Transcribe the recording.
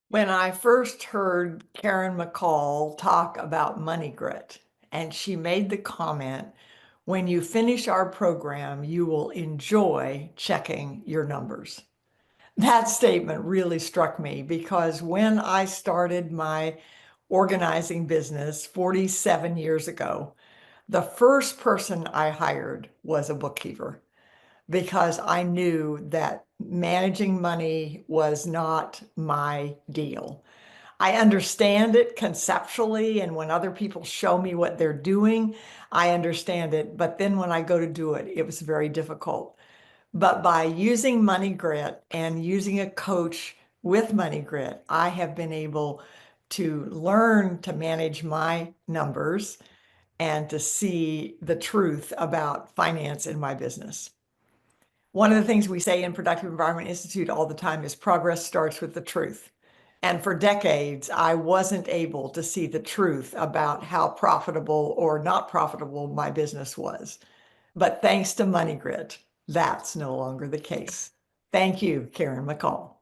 When I first heard Karen McCall talk about money grit, and she made the comment, when you finish our program, you will enjoy checking your numbers. That statement really struck me because when I started my organizing business 47 years ago, the first person I hired was a bookkeeper because I knew that managing money was not my deal. I understand it conceptually, and when other people show me what they're doing, I understand it. But then when I go to do it, it was very difficult. But by using Money Grit and using a coach with Money Grit, I have been able to learn to manage my numbers and to see the truth about finance in my business. One of the things we say in Productive Environment Institute all the time is progress starts with the truth. And for decades, I wasn't able to see the truth about how profitable or not profitable my business was. But thanks to Money Grit, that's no longer the case. Thank you, Karen McCall.